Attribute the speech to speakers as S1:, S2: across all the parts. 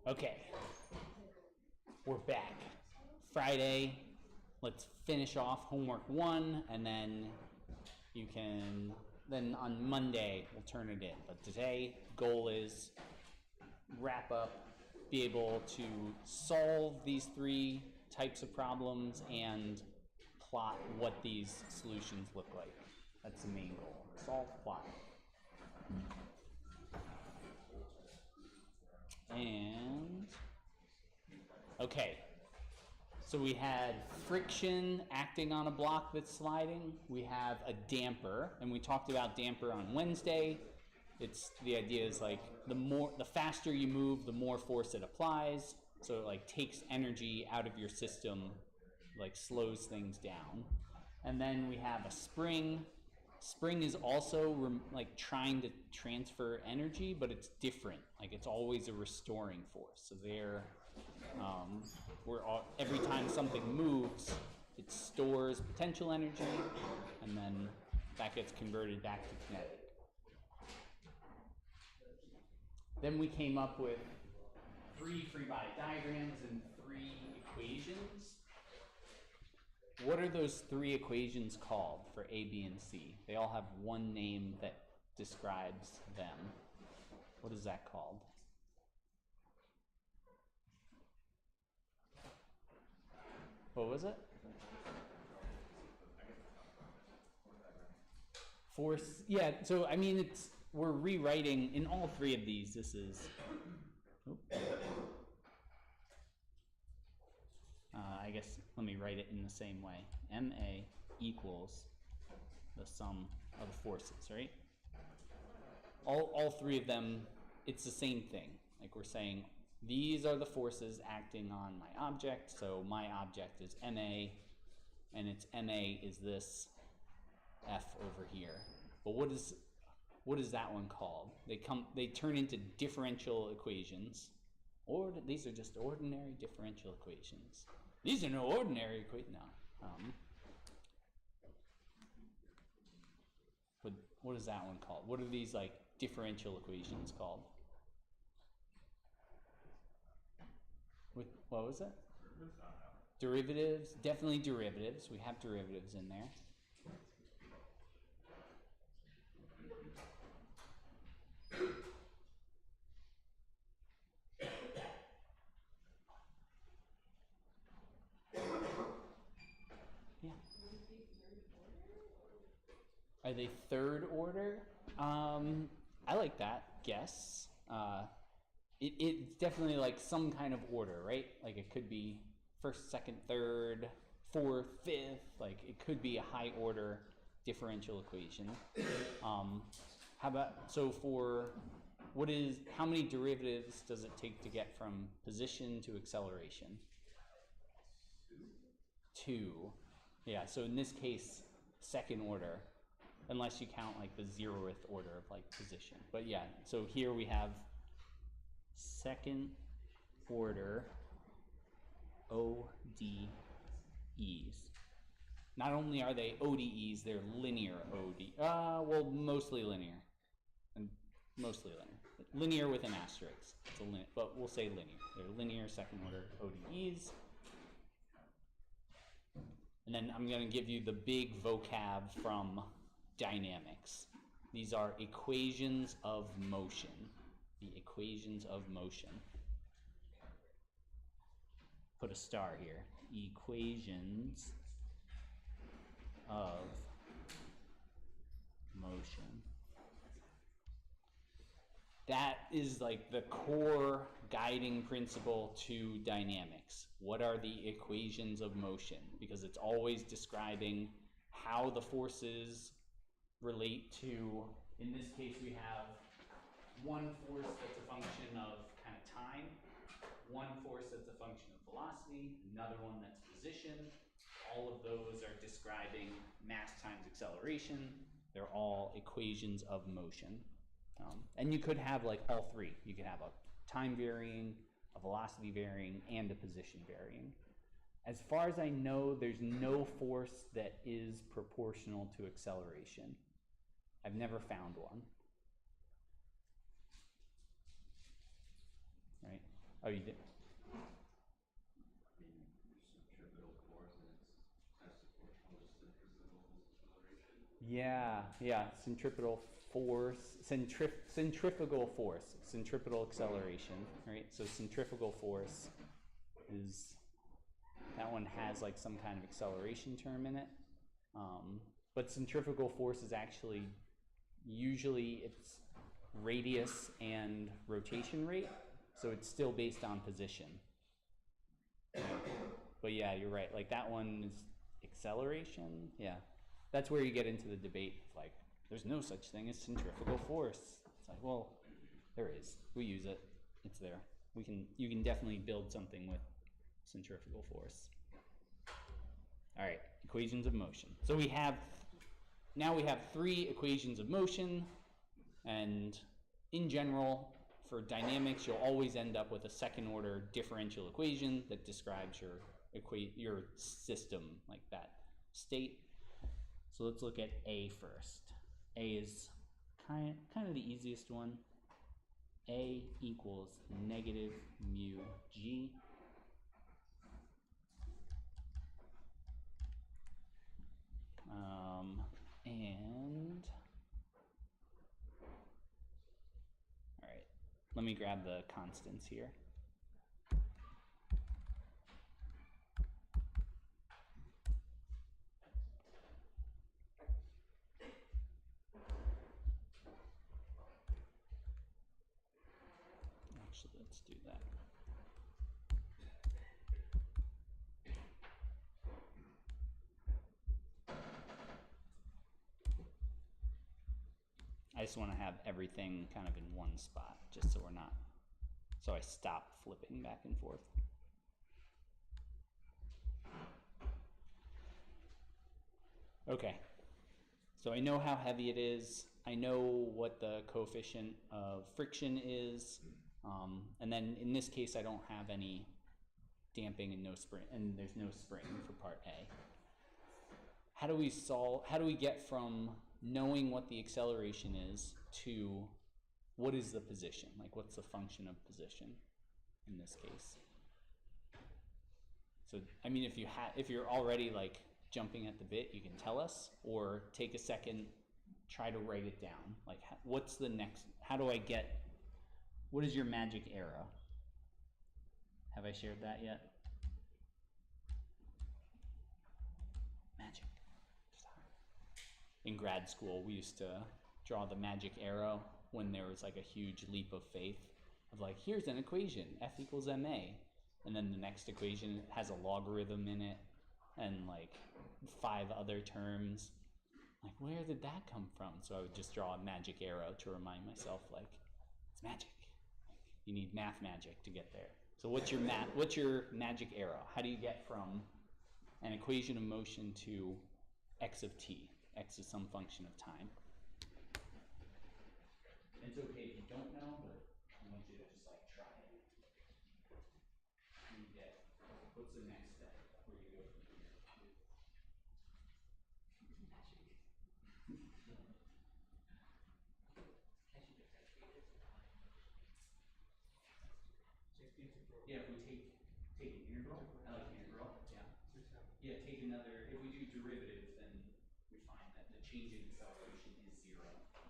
S1: Okay, we're back. Friday, let's finish off homework 1, and then then on Monday, we'll turn it in. But today, goal is wrap up, be able to solve these 3 types of problems and plot what these solutions look like. That's the main goal. Solve, plot. And, okay, so we had friction acting on a block that's sliding. We have a damper, and we talked about damper on Wednesday. The idea is like the faster you move, the more force it applies. So it like takes energy out of your system, like slows things down. And then we have a spring. Spring is also like trying to transfer energy, but it's different. Like it's always a restoring force. So every time something moves, it stores potential energy, and then that gets converted back to kinetic. Then we came up with 3 free body diagrams and 3 equations. What are those 3 equations called for A, B, and C? They all have one name that describes them. What is that called? What was it? Force. Yeah, so I mean, we're rewriting in all 3 of these. This is. I guess let me write it in the same way. MA equals the sum of the forces, right? All 3 of them, it's the same thing. Like we're saying, these are the forces acting on my object. So my object is MA, and its MA is this F over here. But what is that one called? They turn into differential equations. Or these are just ordinary differential equations. These are no ordinary equations. No. But what is that one called? What are these like differential equations called? What was it? Derivatives. Definitely derivatives. We have derivatives in there. Yeah. Are they third order? I like that guess. It's definitely like some kind of order, right? Like it could be first, second, third, fourth, fifth. Like it could be a high order differential equation. How about, so for how many derivatives does it take to get from position to acceleration? 2. Yeah, so in this case, second order, unless you count like the 0th order of like position. But yeah, so here we have second order ODEs. Not only are they ODEs, they're linear ODEs. Well, mostly linear. Mostly linear. Linear with an asterisk. But we'll say linear. They're linear second order ODEs. And then I'm going to give you the big vocab from dynamics. These are equations of motion. The equations of motion. Put a star here. Equations of motion. That is like the core guiding principle to dynamics. What are the equations of motion? Because it's always describing how the forces relate to, in this case we have one force that's a function of kind of time, one force that's a function of velocity, another one that's position. All of those are describing mass times acceleration. They're all equations of motion. And you could have like all three. You could have a time varying, a velocity varying, and a position varying. As far as I know, there's no force that is proportional to acceleration. I've never found one. Right? Oh, you did? Yeah, centripetal force, centrifugal force, centripetal acceleration, right? So centrifugal force is, that one has like some kind of acceleration term in it. But centrifugal force is actually, usually it's radius and rotation rate, so it's still based on position. But yeah, you're right, like that one is acceleration, yeah. That's where you get into the debate of like, there's no such thing as centrifugal force. It's like, well, there is. We use it. It's there. You can definitely build something with centrifugal force. All right, equations of motion. So now we have three equations of motion, and in general, for dynamics, you'll always end up with a second order differential equation that describes your system, like that state. So let's look at A first. A is kind of the easiest one. A equals negative mu g. And all right, let me grab the constants here. Actually, let's do that. I just want to have everything kind of in one spot, just so so I stop flipping back and forth. Okay, so I know how heavy it is. I know what the coefficient of friction is, and then in this case I don't have any damping and there's no spring for part A. How do we get from knowing what the acceleration is to what is the position? Like, what's the function of position in this case? So, I mean, if you're already like jumping at the bit, you can tell us, or take a second, try to write it down. Like, what's the next? What is your magic arrow? Have I shared that yet? Magic. In grad school, we used to draw the magic arrow when there was like a huge leap of faith of like, here's an equation, F equals ma. And then the next equation has a logarithm in it and like 5 other terms. Like, where did that come from? So I would just draw a magic arrow to remind myself, like, it's magic. You need math magic to get there. So what's your magic arrow? How do you get from an equation of motion to x of t? X is some function of time. It's okay if you don't know, but I want you to just like try it. You get, what's the next step where you go from here? Yeah, if we take an integral, I like integral, yeah. Yeah, take another, if we do derivatives, then we find that the change in acceleration is 0. So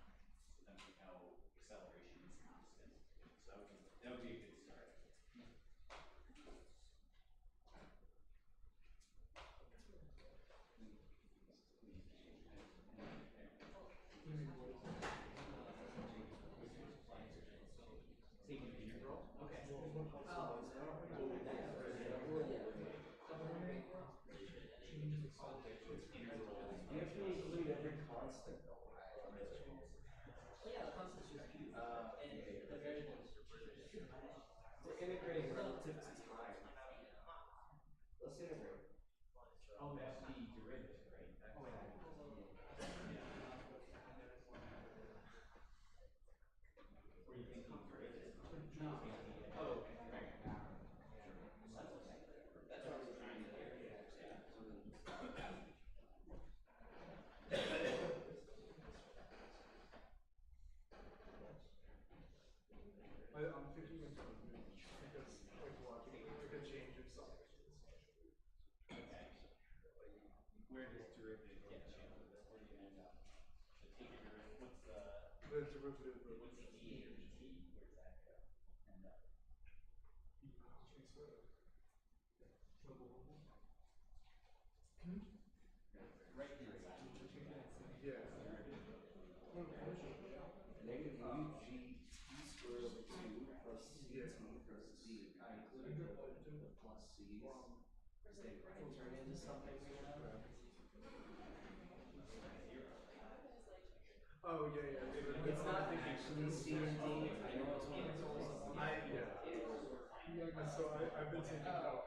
S1: then we know acceleration is constant. So that would be a good start. Take an integral? Okay. Integral
S2: We're integrating relative to time. Let's integrate.
S1: Oh, that's the derivative, right?
S2: Oh, yeah.
S1: Or you think derivative?
S2: No.
S1: Oh, okay, right. That's what I was trying to do.
S3: I'm thinking in terms of because like logically like a change of something.
S1: Okay. Where does derivative get you? Where do you end up? So take your derivative. What's the
S3: derivative of
S1: what's the dA dt? Where's that go? End up? Right here.
S3: Yeah.
S2: Negative UG squared over 2 plus CT plus C. I included the plus C's. Because they turn into something we have.
S3: Oh yeah.
S2: It's not actually C and D. I know it's integrals.
S3: So I've been taking calculus.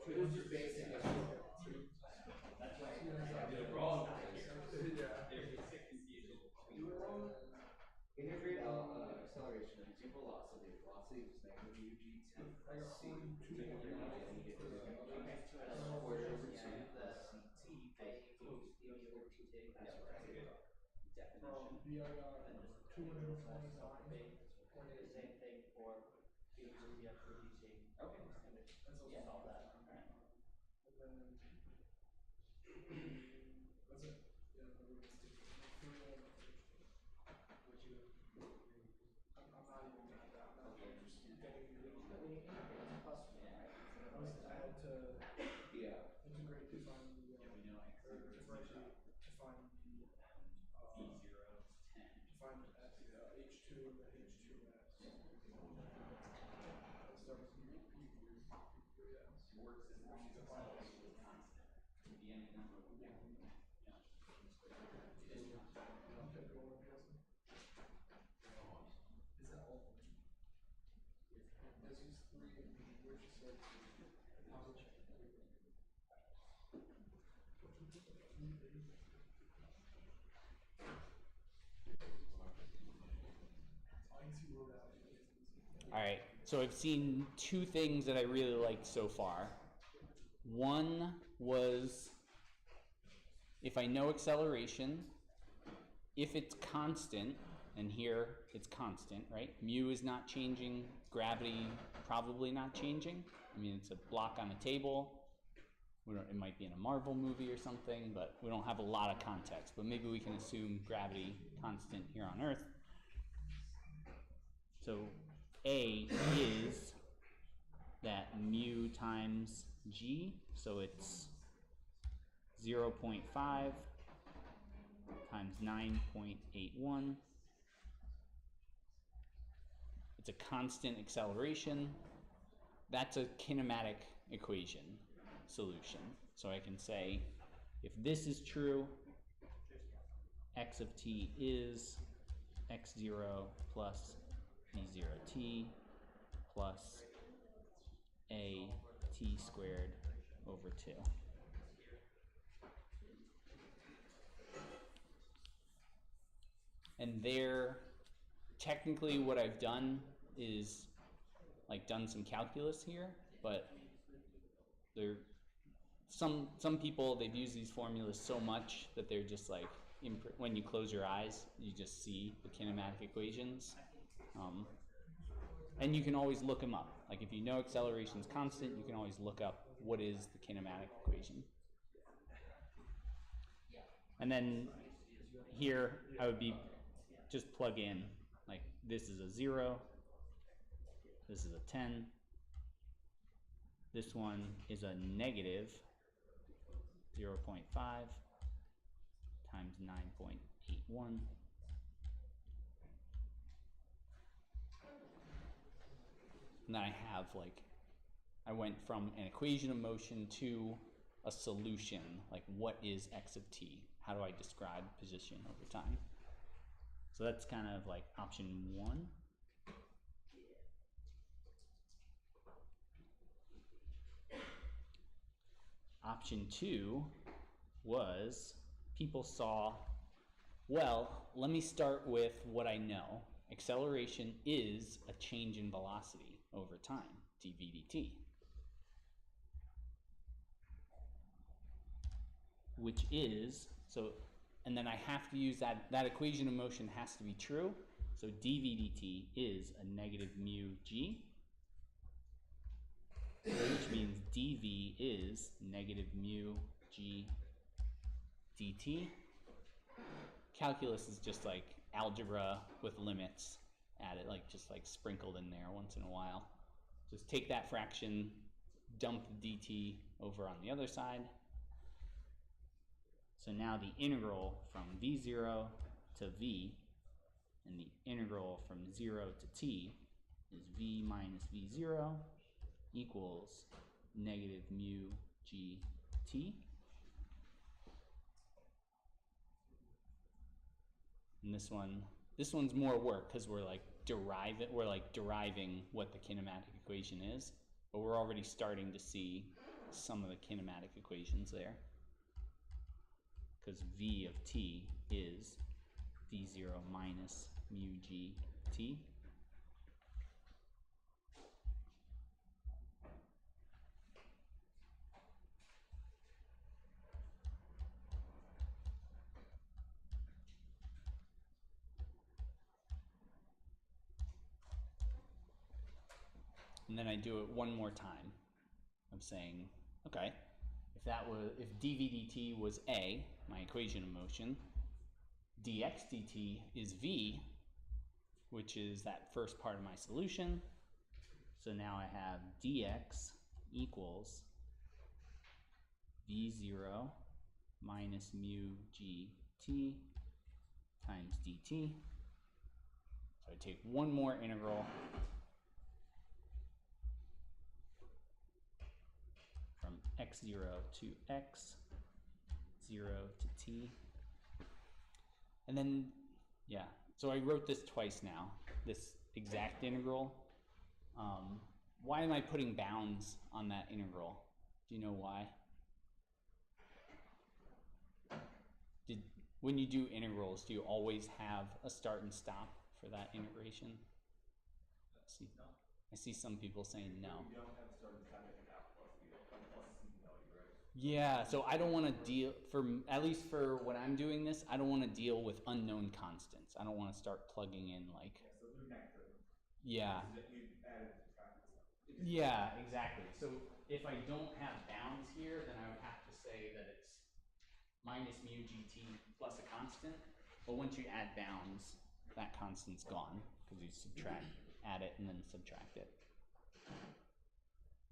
S2: It was just basic.
S1: That's right. The problem is
S3: Yeah.
S1: there's a sick confusion.
S2: Do it wrong. Integrate acceleration of using velocity. Velocity was negative UG 10 plus C. And you get squared over 2 plus CT plus
S1: Definition.
S3: I got 229.
S2: same thing for okay.
S1: Yeah. Solve that. All right.
S3: And then that's it. Yeah, I'm not even at that. I'm just getting I had to integrate to find the
S1: Yeah, we know x
S3: or
S1: zero is
S3: differentiate to find the
S1: b zero is 10.
S3: to find the H2 and the H2s.
S1: Works as long as acceleration is constant. It can be any number of yeah. It is constant.
S3: Is that all? This is 3 which is like
S1: All right, so I've seen two things that I really liked so far. One was if I know acceleration, if it's constant, and here it's constant, right? Mu is not changing, gravity probably not changing. I mean, it's a block on a table. It might be in a Marvel movie or something, but we don't have a lot of context. But maybe we can assume gravity constant here on Earth. So A is that mu times g, so it's 0.5 times 9.81. It's a constant acceleration. That's a kinematic equation solution. So I can say, if this is true, x of t is x0 plus b0t plus a t squared over 2. And there, technically what I've done is like done some calculus here, but there some people, they've used these formulas so much that they're just like, when you close your eyes, you just see the kinematic equations. And you can always look them up. Like if you know acceleration is constant, you can always look up what is the kinematic equation. And then here, I would be just plug in, like this is a 0, this is a 10, this one is a negative 0.5 times 9.81. And then I have I went from an equation of motion to a solution, like what is x of t? How do I describe position over time? So that's kind of like option 1. Option 2 was people saw, well, let me start with what I know. Acceleration is a change in velocity over time, dv dt. Which is, so, and then I have to use that equation of motion has to be true. So dv dt is a negative mu g, which means dv is negative mu g dt. Calculus is just like algebra with limits added, like just like sprinkled in there once in a while. Just take that fraction, dump the dt over on the other side. So now the integral from v0 to v and the integral from 0 to t is v minus v0 equals negative mu g t. And this one's more work because we're like deriving what the kinematic equation is, but we're already starting to see some of the kinematic equations there. Because v of t is v0 minus mu g t. And then I do it one more time. I'm saying, okay, if dv dt was a, my equation of motion, dx dt is v, which is that first part of my solution. So now I have dx equals v0 minus mu gt times dt. So I take one more integral from x0 to x, 0 to t. And then, yeah, so I wrote this twice now, this exact integral. Why am I putting bounds on that integral? Do you know why? When you do integrals, do you always have a start and stop for that integration? I see some people saying no.
S4: You don't have to start and stop at half plus C value, right?
S1: Yeah, so I don't want to deal, at least for when I'm doing this, I don't want to deal with unknown constants. I don't want to start plugging in like...
S4: Yeah, so they're negative.
S1: Yeah.
S4: You added subtracted stuff.
S1: Yeah, exactly. So if I don't have bounds here, then I would have to say that it's minus mu gt plus a constant. But once you add bounds, that constant's gone because you add it and then subtract it.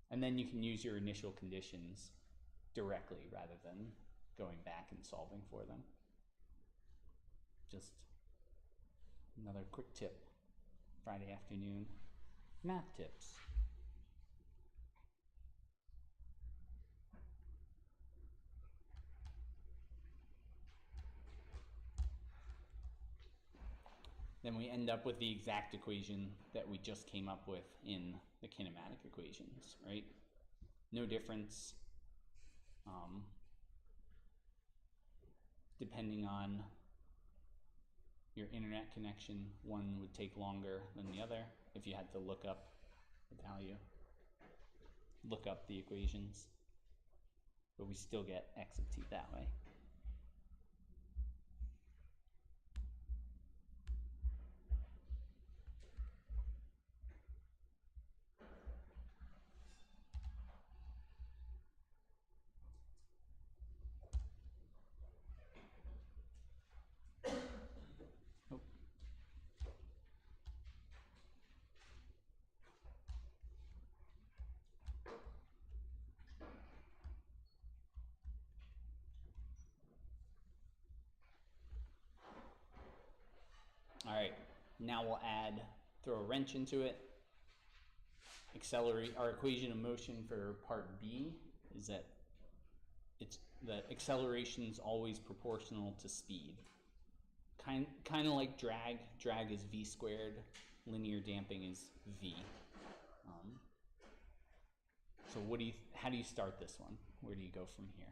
S1: And then you can use your initial conditions directly rather than going back and solving for them. Just another quick tip. Friday afternoon math tips. Then we end up with the exact equation that we just came up with in the kinematic equations, right? No difference. Depending on your internet connection, one would take longer than the other if you had to look up the value, look up the equations, but we still get x of t that way. All right, now we'll throw a wrench into it. Our equation of motion for part B is that the acceleration is always proportional to speed. Kind of like drag. Drag is v squared. Linear damping is v. So how do you start this one? Where do you go from here?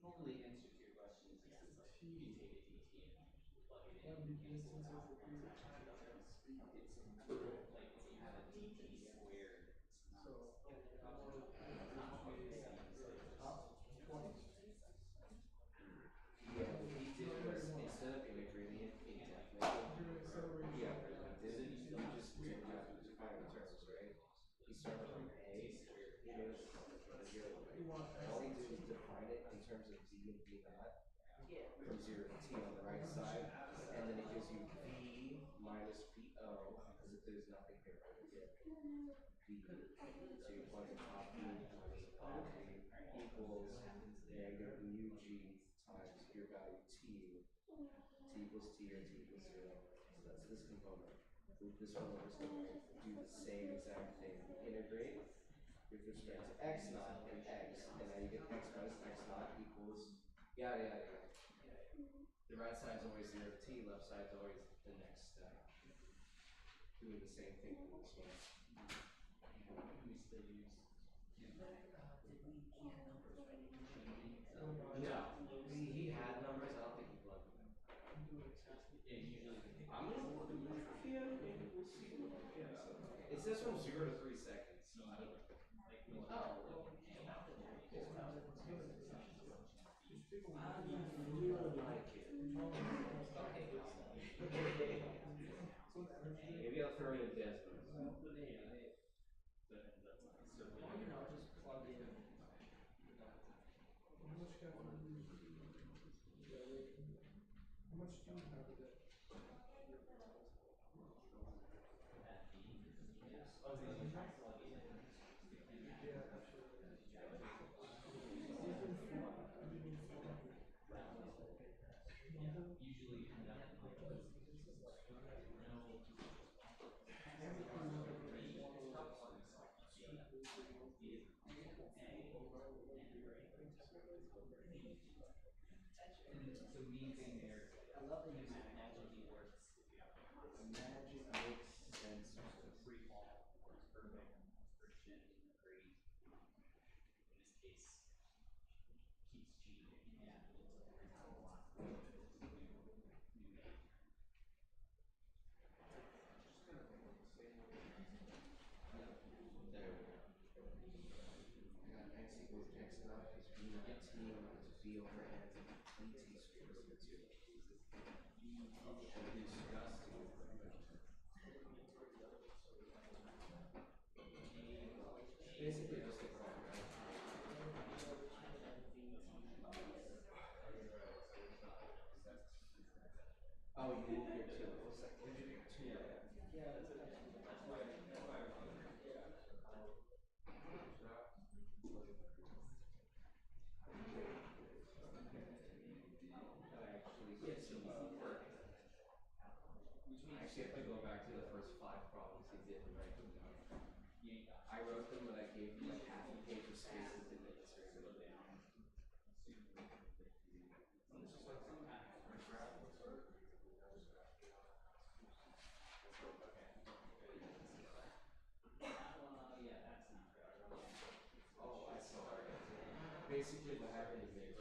S2: Normally answer to your question is yes. Like you take a dt and plug it in. It's like if you have a dt squared, it's not yeah, what he did was instead of integrating it indefinitely, yeah, what he did he just took out the terms, right? He started from a where it is all he did was define it in terms of v and v naught from 0 to t on the right side, and then it gives you v minus po as if there's nothing here, right? v. So you plug in top v minus top v equals negative mu g times your value t equals t or t equals 0. So that's this component. Move this one over, so do the same exact thing. Integrate with respect to x naught and x, and now you get x minus x naught equals yada yada yada. The right side is always 0 to t, left side is always the next step. Doing the same thing for this one.
S1: We still use.
S2: No, he had numbers. I don't think he plugged them. Yeah, usually. I'm gonna plug them in. Yeah, we'll see. Yeah. It says from 0 to 3 seconds. Oh. Maybe I'll throw in a Desmond. Basically just a problem, right? Oh, you moved here too. What's that? Did you get two? Yeah, that's it. Actually have to go back to the first 5 problems he did and write them down. I wrote them, but I gave him like half a page of space that didn't answer it. Oh, I saw it. Basically, what happened to Mitch?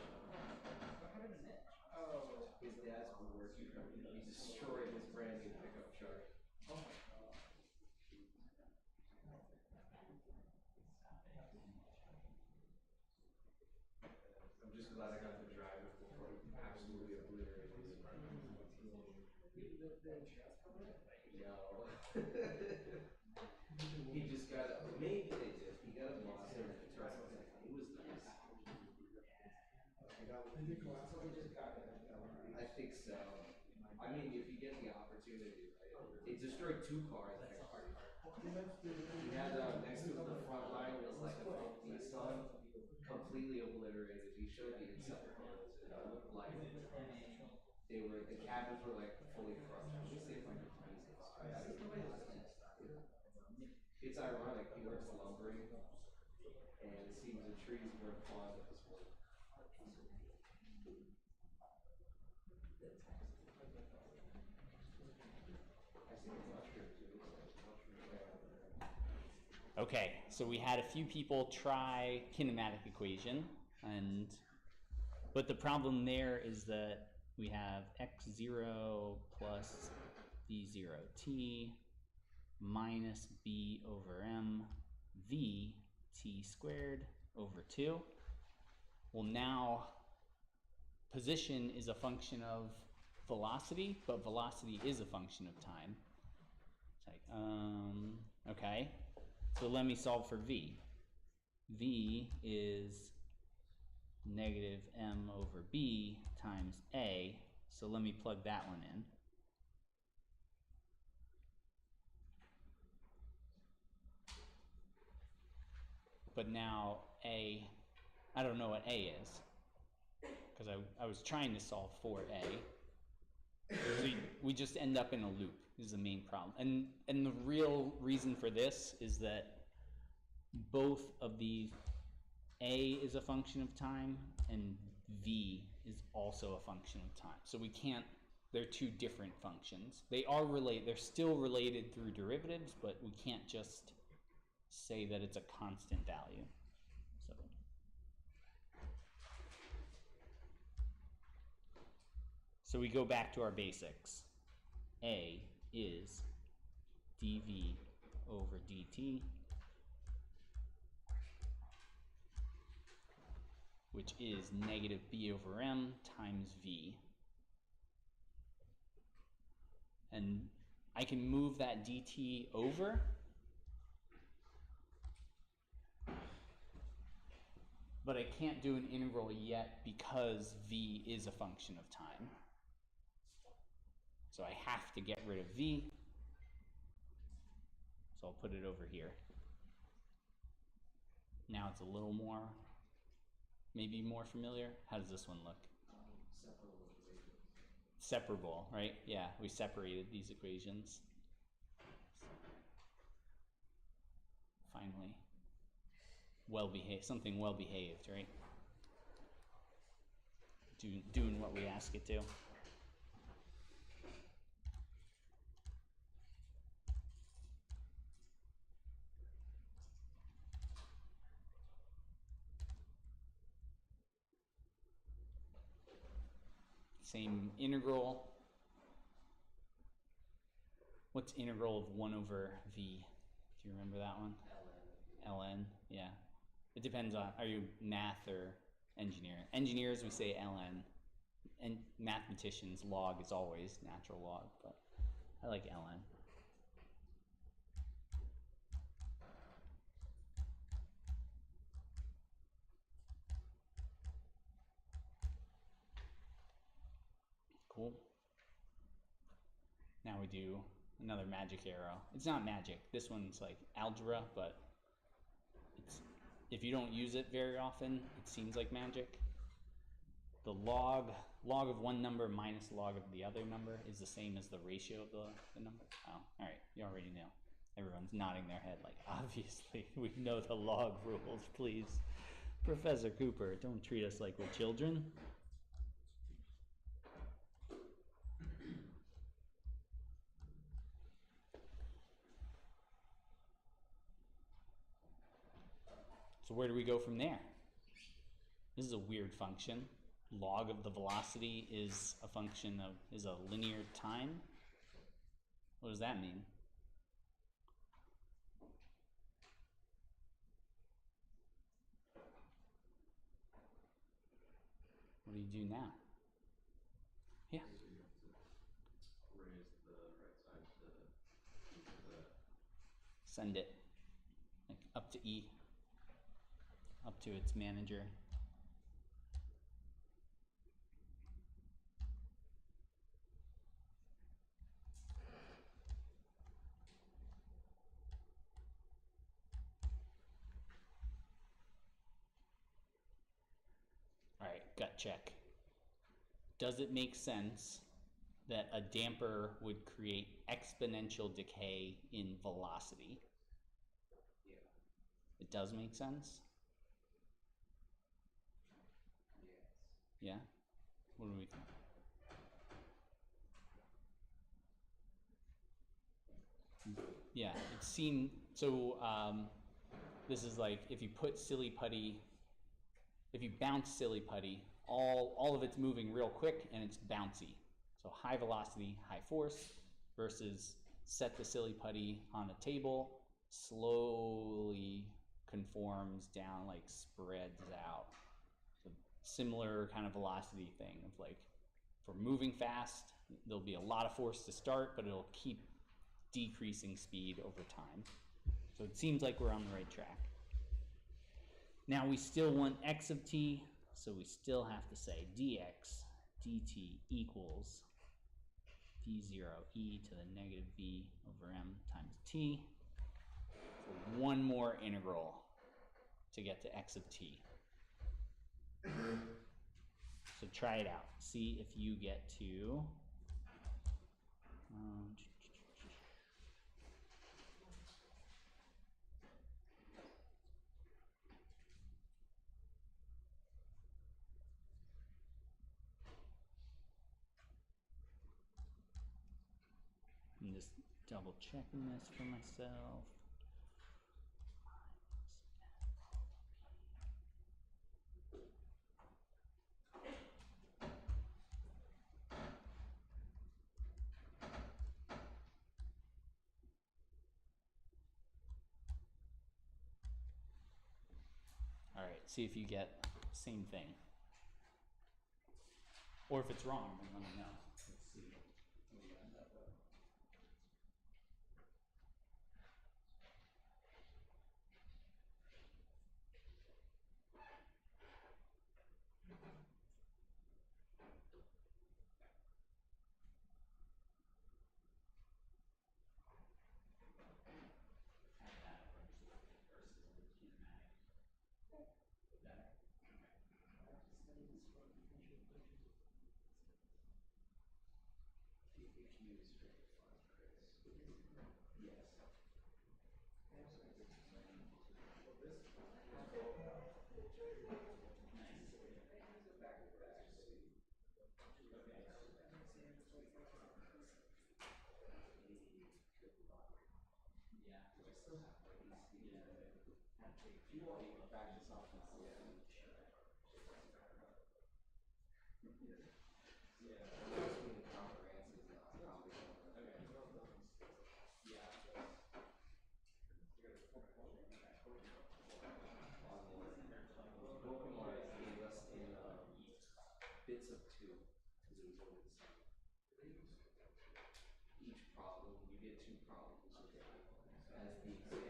S2: Oh, his dad's woodworking company. He destroyed his brand new pickup truck. Oh my god. I'm just glad I got to drive it before it absolutely obliterated it. Yo. He just got a, maybe they did. He got a blossom and it turns out like it was nice. I think so. I mean, if you get the opportunity, right? It destroyed 2 cars actually. He had next to the front line was like a Ford Nissan, completely obliterated. He showed the inside photos and it looked like they were, the cabins were like fully crushed. Let me see if I can find this. It's ironic, he works lumbering and it seems the trees weren't fond of his work. I see a mushroom too. It's like mushroom there.
S1: Okay, so we had a few people try kinematic equation, but the problem there is that we have x0 plus b0t minus b over m v t squared over 2. Well, now position is a function of velocity, but velocity is a function of time. It's like, okay, so let me solve for v. V is negative m over b times a, so let me plug that one in. But now a, I don't know what a is, because I was trying to solve for a. So we just end up in a loop is the main problem. And the real reason for this is that both of these, a is a function of time and v is also a function of time. So we can't, they're 2 different functions. They are related, they're still related through derivatives, but we can't just say that it's a constant value. So we go back to our basics. A is dv over dt, which is negative b over m times v. And I can move that dt over, but I can't do an integral yet because v is a function of time. So I have to get rid of v. So I'll put it over here. Now it's a little more, maybe more familiar. How does this one look? Separable, right? Yeah, we separated these equations. Finally, well-behaved, something well-behaved, right? Doing what we ask it to. Same integral. What's integral of 1 over v? Do you remember that one? ln, yeah. It depends on, are you math or engineer? Engineers, we say ln. And mathematicians, log is always natural log, but I like ln. Cool. Now we do another magic arrow. It's not magic. This one's like algebra, but it's, if you don't use it very often, it seems like magic. The log of one number minus log of the other number is the same as the ratio of the number. Oh, all right. You already know. Everyone's nodding their head like, obviously, we know the log rules, please. Professor Cooper, don't treat us like we're children. So where do we go from there? This is a weird function. Log of the velocity is a function of, is a linear time. What does that mean? What do you do now? Yeah.
S2: Raise the right side to the
S1: Send it like up to E, up to its manager. All right, gut check. Does it make sense that a damper would create exponential decay in velocity?
S2: Yeah.
S1: It does make sense?
S2: Yes.
S1: Yeah? What do we think? Yeah, it seemed, so this is like if you put silly putty, if you bounce silly putty, all of it's moving real quick and it's bouncy. So high velocity, high force versus set the silly putty on a table, slowly conforms down, like spreads out. So similar kind of velocity thing of like, if we're moving fast, there'll be a lot of force to start, but it'll keep decreasing speed over time. So it seems like we're on the right track. Now we still want x of t, so we still have to say dx dt equals d0 e to the negative b over m times t. So one more integral to get to x of t. So try it out. See if you get to I'm just double checking this for myself. All right, see if you get same thing. Or if it's wrong, then let me know. Let's see what we end up with.
S2: Bits of two, because it was over the same. Each problem, you get two problems as the exam.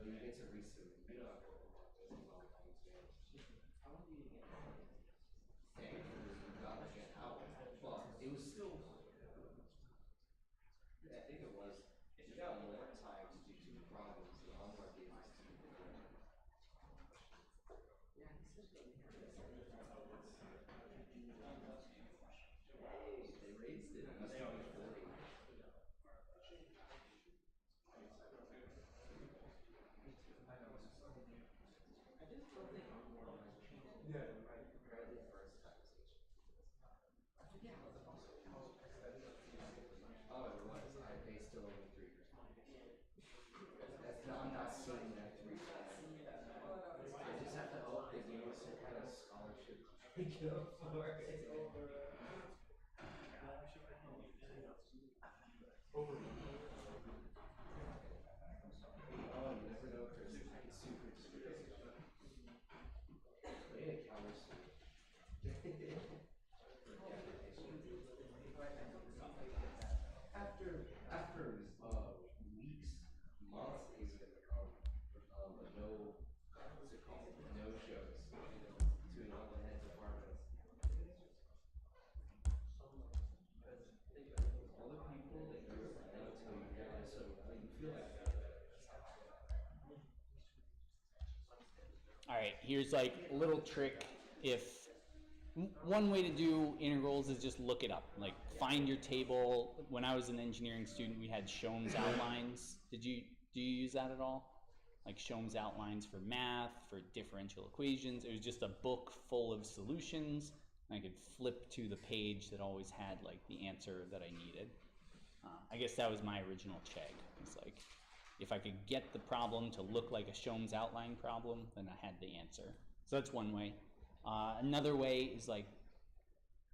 S2: When you get to recent, you don't have to worry about this all the exams. How long do you get? Thankfully, you got to get out, but it was still. I think it was. If you got more time to do two problems, the homework is two. They raised it. It used to be 40. I just don't think homework has changed.
S3: Yeah.
S2: Compared to the first taxation. Oh, it was. They still only 3%. I'm not seeing that 3%. I just have to hope they give us some kind of scholarship to make it up for it.
S3: Over.
S2: Oh, you never know, Chris. It's super discouraging. They had a counter after weeks, months even no what's it called, no shows between all the head departments. All the people that you were like until you get this so well, you feel like
S1: All right, here's like a little trick. If one way to do integrals is just look it up, like find your table. When I was an engineering student, we had Schoen's outlines. Do you use that at all? Like Schoen's outlines for math, for differential equations. It was just a book full of solutions. I could flip to the page that always had like the answer that I needed. I guess that was my original chegg. It's like, if I could get the problem to look like a Schoen's outline problem, then I had the answer. So that's one way. Another way is like,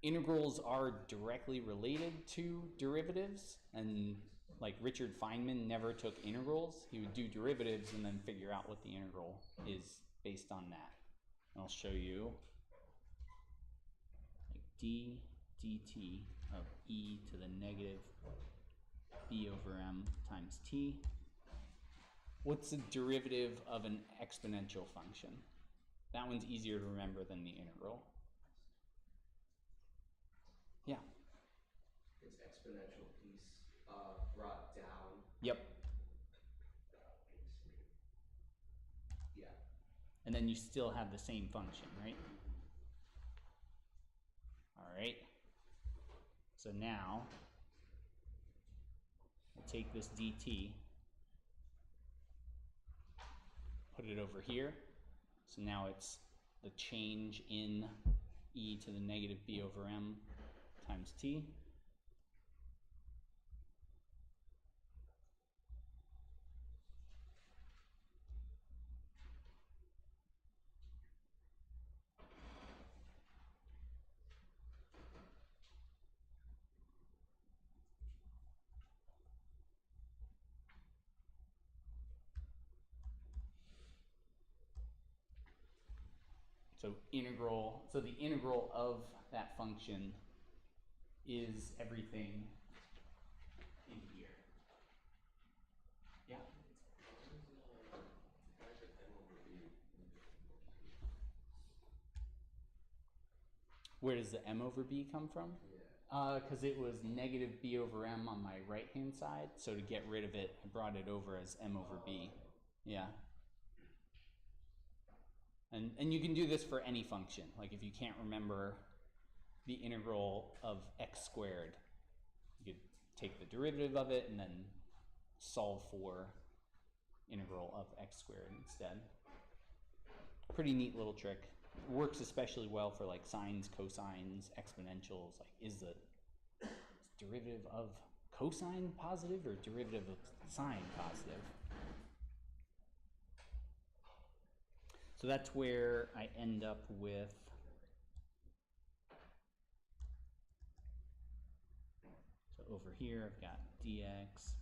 S1: integrals are directly related to derivatives, and like Richard Feynman never took integrals. He would do derivatives and then figure out what the integral is based on that. And I'll show you like d dt of e to the negative b over m times t. What's the derivative of an exponential function? That one's easier to remember than the integral. Yeah.
S2: it's exponential piece brought down.
S1: Yep.
S2: Yeah.
S1: And then you still have the same function, right? All right. So now, we'll take this dt, put it over here. So now it's the change in e to the negative b over m times t. So the integral of that function is everything in here. Yeah? Where does the m over b come from? Because it was negative b over m on my right-hand side, so to get rid of it, I brought it over as m over b. Yeah. And you can do this for any function. Like if you can't remember the integral of x squared, you could take the derivative of it and then solve for integral of x squared instead. Pretty neat little trick. It works especially well for like sines, cosines, exponentials. Like is the derivative of cosine positive or derivative of sine positive? So that's where I end up with so over here I've got dx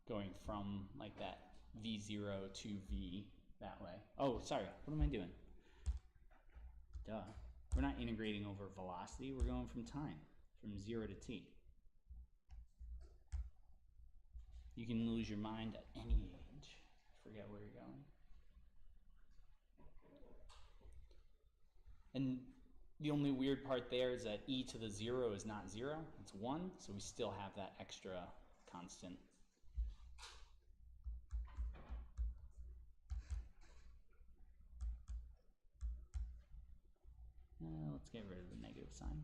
S1: going from like that v0 to v that way. Oh, sorry, what am I doing? Duh. We're not integrating over velocity, we're going from time, from 0 to t. You can lose your mind at any age. Forget where you're going. And the only weird part there is that e to the 0 is not 0, it's 1, so we still have that extra constant. Let's get rid of the negative sign.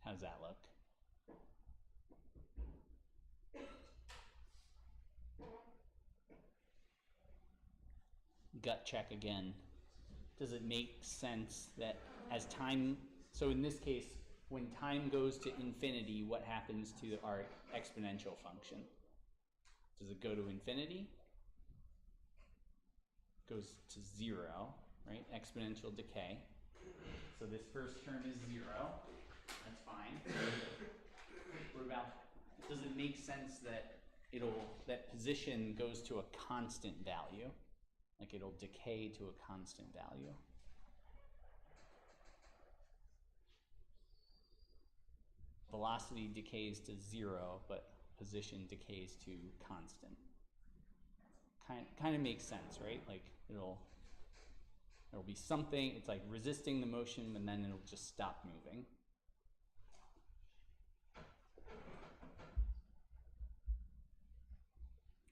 S1: How does that look? gut check again. Does it make sense that as time, so in this case, when time goes to infinity, what happens to our exponential function? Does it go to infinity? Goes to 0, right? Exponential decay. So this first term is 0. That's fine. What about, does it make sense that that position goes to a constant value? Like it'll decay to a constant value? Velocity decays to 0, but position decays to constant. Kind of makes sense, right? Like there'll be something, it's like resisting the motion, and then it'll just stop moving.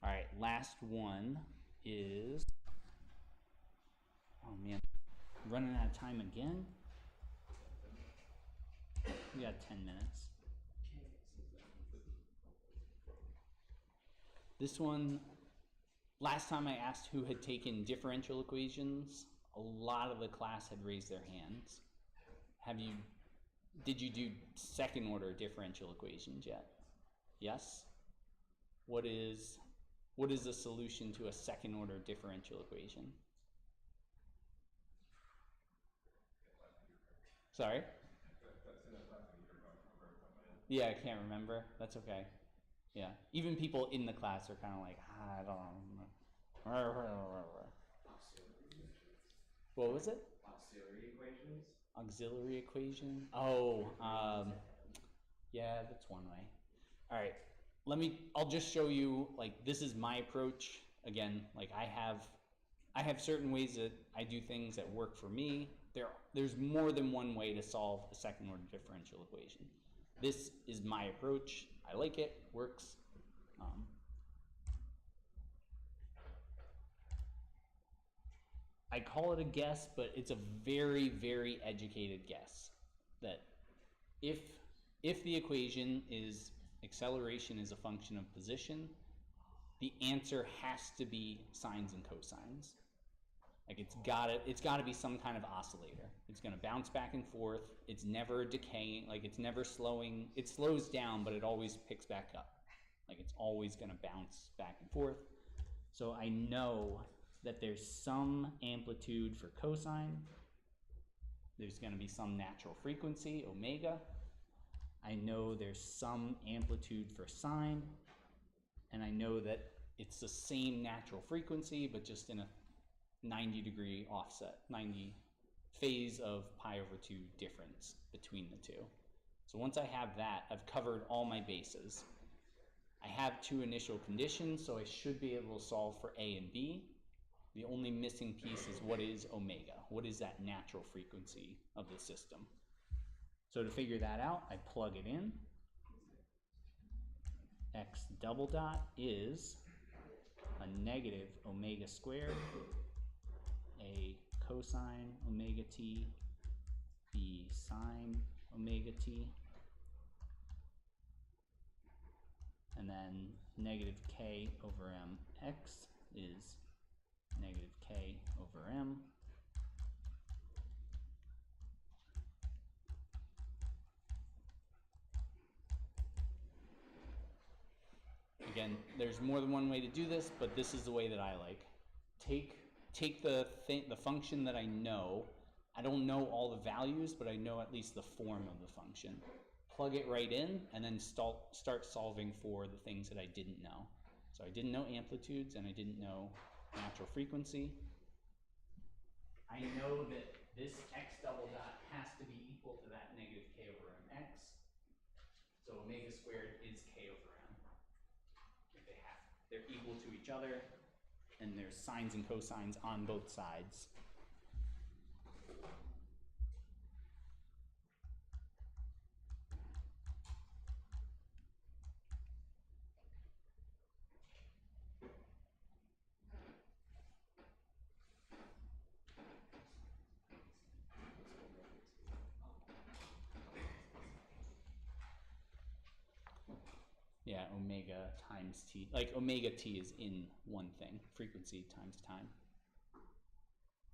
S1: All right, last one is, oh man, running out of time again? We got 10 minutes. This one, last time I asked who had taken differential equations, a lot of the class had raised their hands. Did you do second order differential equations yet? Yes? What is the solution to a second order differential equation? Sorry? Yeah, I can't remember. That's okay. Yeah. Even people in the class are kind of like, I don't know. What was it?
S2: Auxiliary equations?
S1: Auxiliary equation? Oh, yeah, that's one way. All right. I'll just show you, like, this is my approach. Again, like I have certain ways that I do things that work for me. There's more than one way to solve a second order differential equation. This is my approach. I like it, works. I call it a guess, but it's a very, very educated guess that if the equation is acceleration is a function of position, the answer has to be sines and cosines. Like it's gotta be some kind of oscillator. It's gonna bounce back and forth. It's never decaying, like it's never slowing. It slows down, but it always picks back up. Like it's always gonna bounce back and forth. So I know that there's some amplitude for cosine. There's gonna be some natural frequency, omega. I know there's some amplitude for sine, and I know that it's the same natural frequency, but just in a 90-degree offset, 90 phase of pi over 2 difference between the two. So once I have that, I've covered all my bases. I have two initial conditions, so I should be able to solve for A and B. The only missing piece is what is omega? What is that natural frequency of the system? So to figure that out, I plug it in. X double dot is a negative omega squared, A cosine omega t, B sine omega t, and then negative k over mx is negative k over m. Again, there's more than one way to do this, but this is the way that I like. Take the function that I know. I don't know all the values, but I know at least the form of the function. Plug it right in, and then start solving for the things that I didn't know. So I didn't know amplitudes, and I didn't know natural frequency. I know that this x double dot has to be equal to that negative k over mx. So omega squared is k over m. They're equal to each other, and there's sines and cosines on both sides. Yeah, omega times t. Like omega t is in one thing, frequency times time.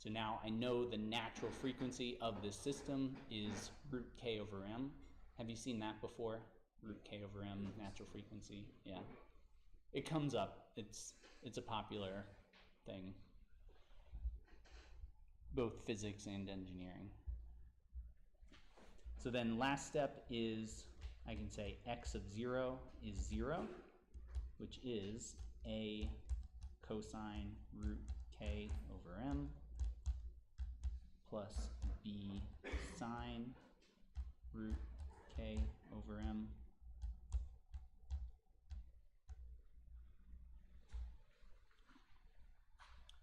S1: So now I know the natural frequency of this system is root k over m. Have you seen that before? Root k over m, natural frequency, yeah. It comes up, it's a popular thing, both physics and engineering. So then last step is, I can say x of 0 is 0, which is a cosine root k over m plus b sine root k over m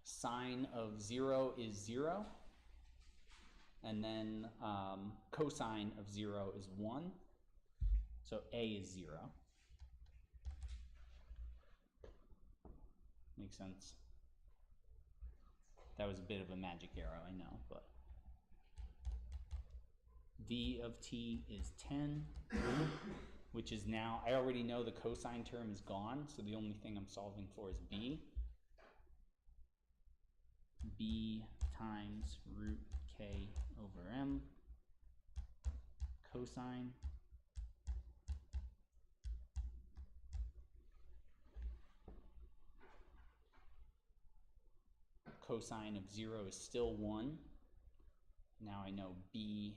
S1: sine of 0 is 0, and then cosine of 0 is 1, so a is 0. Makes sense? That was a bit of a magic arrow, I know, but v of t is 10, which is now, I already know the cosine term is gone, so the only thing I'm solving for is b. B times root k over m cosine cosine of 0 is still 1. Now I know b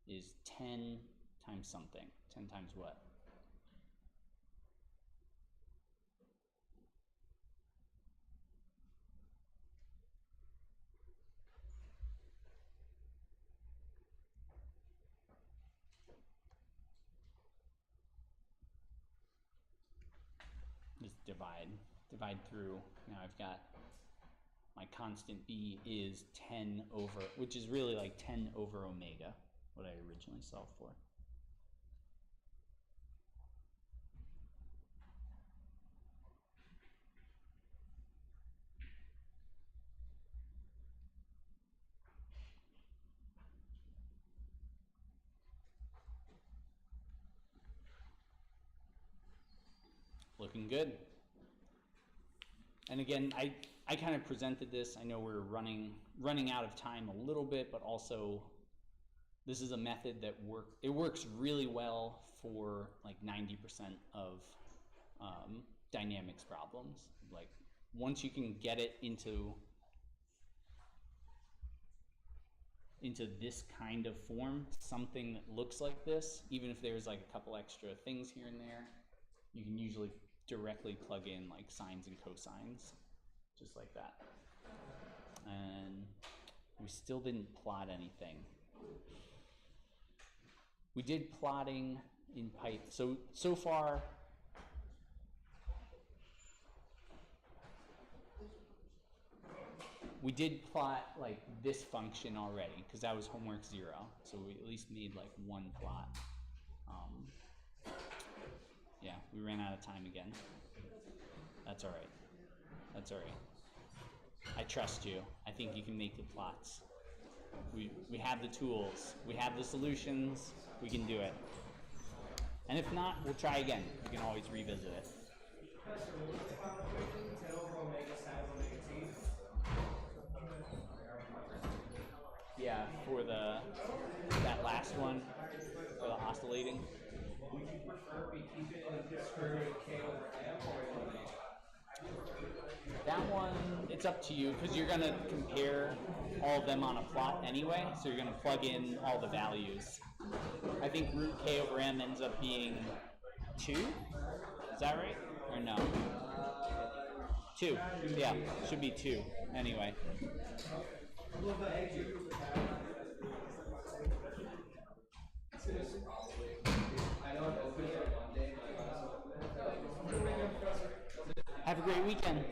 S1: is 10 times something. 10 times what? Just divide through. Now I've got my constant b is 10 over, which is really like 10 over omega, what I originally solved for. Looking good. And again, I kind of presented this. I know we're running out of time a little bit, but also this is a method that works really well for like 90% of dynamics problems. Like once you can get it into this kind of form, something that looks like this, even if there's like a couple extra things here and there, you can usually directly plug in like sines and cosines, just like that. And we still didn't plot anything. We did plotting in Python. So far, we did plot like this function already, because that was homework 0. So we at least made like one plot. Yeah, we ran out of time again. That's all right. That's all right. I trust you. I think you can make the plots. We have the tools. We have the solutions. We can do it. And if not, we'll try again. You can always revisit it. Yeah, for that last one, for the oscillating.
S2: Would you prefer we keep it in the square root of k over m or eliminate it?
S1: That one, it's up to you, because you're going to compare all of them on a plot anyway, so you're going to plug in all the values. I think root k over m ends up being 2. Is that right? Or no? 2. Yeah, should be 2 anyway. Have a great weekend.